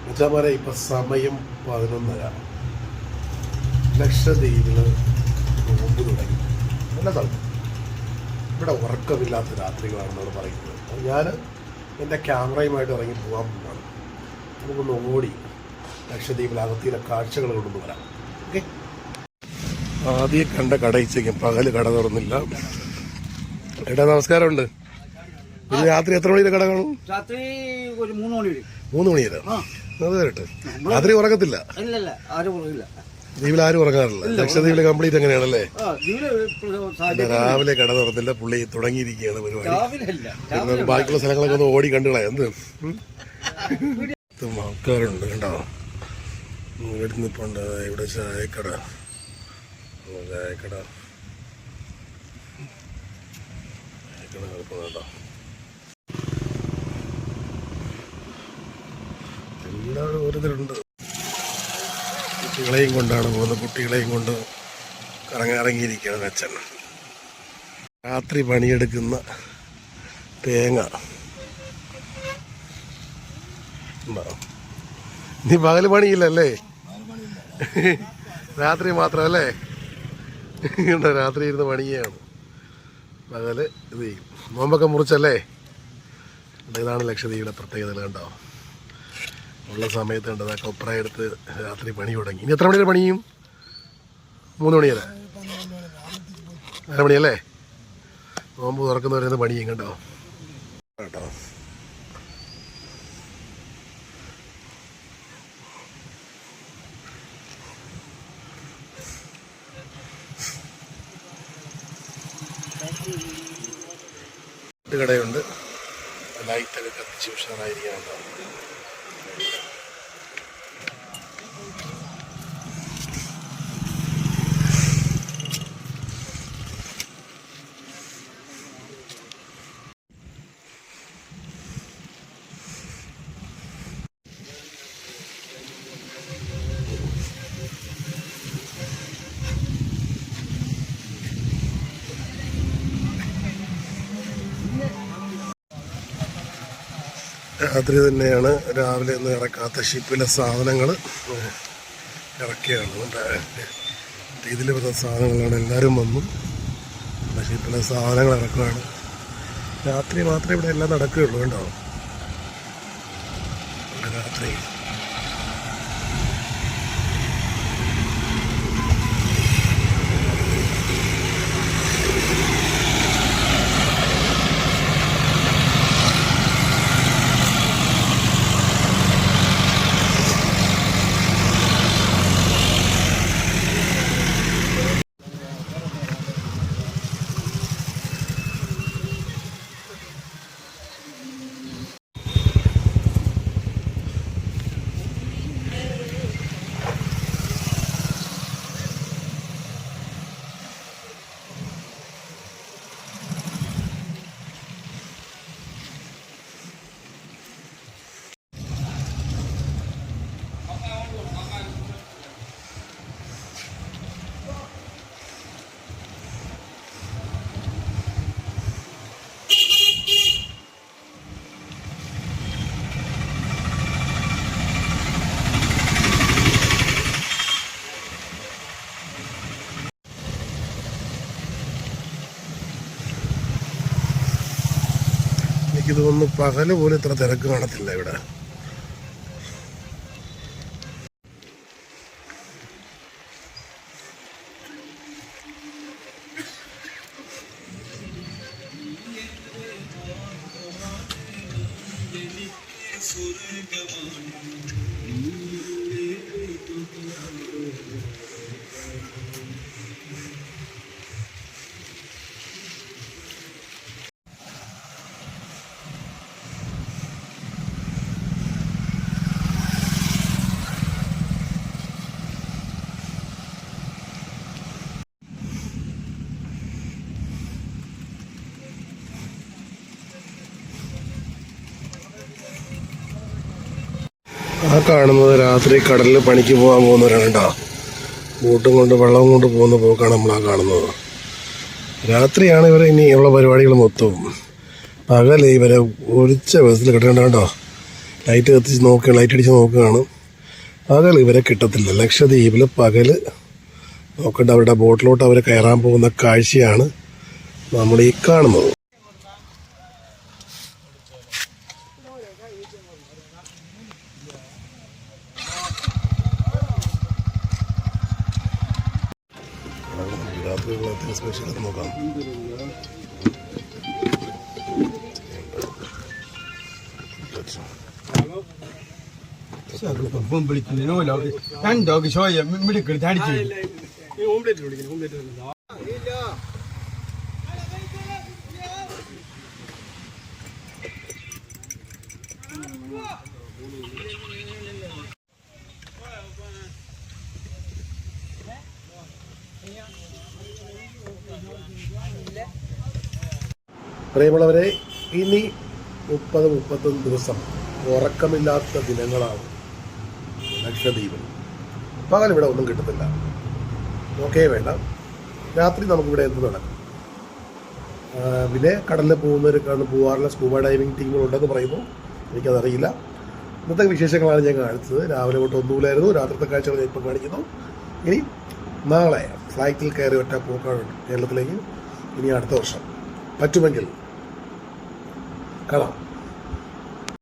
മച്ചാമാരെ ഇപ്പം സമയം 11:30. ലക്ഷദ്വീപിൽ നോമ്പ് തുടങ്ങി. എല്ലാ സ്ഥലത്തും ഇവിടെ ഉറക്കമില്ലാത്ത രാത്രികളാണെന്നാണ് പറയുന്നത്. അപ്പോൾ ഞാൻ എൻ്റെ ക്യാമറയുമായിട്ട് ഇറങ്ങി പോകാൻ പോവാണ്. നമുക്കൊന്ന് ഓടി ലക്ഷദ്വീപിലകത്തിലെ കാഴ്ചകൾ കൊണ്ടു വരാം. ഓക്കെ. ആദ്യം കണ്ട കടയിച്ചേക്കും പകല് കട തുറന്നില്ല. ഏട്ടാ നമസ്കാരമുണ്ട്. ഇത് രാത്രി എത്ര മണിയുടെ കട കാണും? രാത്രി ഒരു 3 മണി വരെ. 3 മണി വരെ. അത് കേട്ടെ. രാത്രി ഉറക്കത്തില്ല. ദ്വീപിൽ ആരും ഉറങ്ങാറില്ല. ലക്ഷദ്വീപില് കംപ്ലീറ്റ് എങ്ങനെയാണല്ലേ? രാവിലെ കട തുറന്നില്ല, പുള്ളി തുടങ്ങിയിരിക്കുകയാണ് പരിപാടി. ബാക്കിയുള്ള സ്ഥലങ്ങളൊക്കെ ഒന്ന് ഓടി കണ്ടുകളാ. എന്ത് ആൾക്കാരുണ്ട് കണ്ടോ. ഇവിടുന്ന് ഇപ്പൊ ഉണ്ട് ഇവിടെ ചായക്കട. ചായക്കട കേട്ടോ. എല്ലാവരും ഓരോരുത്തരുണ്ട്. കുട്ടികളെയും കൊണ്ടാണ് പോകുന്നത്. കുട്ടികളെയും കൊണ്ട് ഇറങ്ങിയിരിക്കുകയാണ് അച്ഛൻ. രാത്രി പണിയെടുക്കുന്ന തേങ്ങ. നീ പകല് പണിയില്ലല്ലേ? രാത്രി മാത്രമല്ലേ? രാത്രി ഇരുന്ന് പണിയാണ്. പകല് ഇത് ചെയ്യും. നോമ്പൊക്കെ മുറിച്ചല്ലേ? ഇതാണ് ലക്ഷദ്വീപിലെ പ്രത്യേകതകൾ കണ്ടോ. ഉള്ള സമയത്ത് കണ്ടത് കൊപ്ര എടുത്ത് രാത്രി പണി തുടങ്ങി. ഇനി എത്ര മണി വരെ പണിയും? 3 മണി വരെ. 4 മണിയല്ലേ? നോമ്പ് തുറക്കുന്നവരെ പണിയും കണ്ടോ കേട്ടോ. കടയുണ്ട്. ലൈറ്റൊക്കെ കത്തിച്ച് ഉഷാറായിരിക്കാനുണ്ടോ. രാത്രി തന്നെയാണ് രാവിലെ ഒന്നും ഇറക്കാത്ത ഷിപ്പിലെ സാധനങ്ങൾ ഇറക്കിയാണ്. ഇതിൽ വരുന്ന സാധനങ്ങളാണ്. എല്ലാവരും വന്നു ഷിപ്പിലെ സാധനങ്ങൾ ഇറക്കുകയാണ്. രാത്രി മാത്രമേ ഇവിടെ എല്ലാം നടക്കുകയുള്ളൂ കേട്ടോ. രാത്രി എനിക്ക് തോന്നുന്നു പകല് പോലും ഇത്ര തിരക്ക് കാണത്തില്ല ഇവിടെ. ആ കാണുന്നത് രാത്രി കടലിൽ പണിക്ക് പോകാൻ പോകുന്നവരാണ് കേട്ടോ. ബോട്ടും കൊണ്ട് വെള്ളം കൊണ്ട് പോകുന്ന പോക്കാണ് നമ്മളാ കാണുന്നത്. രാത്രിയാണ് ഇവരെ ഇനി ഉള്ള പരിപാടികൾ മൊത്തവും. പകൽ ഇവരെ ഒഴിച്ച ബസ്സിൽ കിട്ടേണ്ട കേട്ടോ. ലൈറ്റ് കത്തിച്ച് നോക്കുകയാണ്, ലൈറ്റ് അടിച്ച് നോക്കുകയാണ്. പകൽ ഇവരെ കിട്ടത്തില്ല. ലക്ഷദ്വീപിൽ പകൽ നോക്കേണ്ട അവരുടെ ബോട്ടിലോട്ട് അവർ കയറാൻ പോകുന്ന കാഴ്ചയാണ് നമ്മൾ ഈ കാണുന്നത്. രാത്രി സ്പെഷ്യൽ നോക്കാം. പ്രിയമുള്ളവരെ, ഇനി 30-31 ദിവസം ഉറക്കമില്ലാത്ത ദിനങ്ങളാണ് ലക്ഷദ്വീപിൽ. പകലിവിടെ ഒന്നും കിട്ടത്തില്ല, നോക്കേ വേണ്ട. രാത്രി നമുക്കിവിടെ എന്ത് നടക്കും? പിന്നെ കടലിൽ പോകുന്നവർ പോകാറുള്ള സ്കൂബ ഡൈവിങ് ടീമുകളുണ്ടെന്ന് പറയുന്നു, എനിക്കതറിയില്ല. ഇന്നത്തെ വിശേഷങ്ങളാണ് ഞാൻ കാണിച്ചത്. രാവിലെ തൊട്ട് ഒന്നുമില്ലായിരുന്നു, രാത്രിത്തെ കാഴ്ചകൾ ഞാൻ ഇപ്പം കാണിക്കുന്നു. ഇനി നാളെ ഫ്ലൈറ്റിൽ കയറി ഒറ്റ പോക്കാണ് കേരളത്തിലേക്ക്. ഇനി അടുത്ത വർഷം പറ്റുമെങ്കിൽ കാണാം.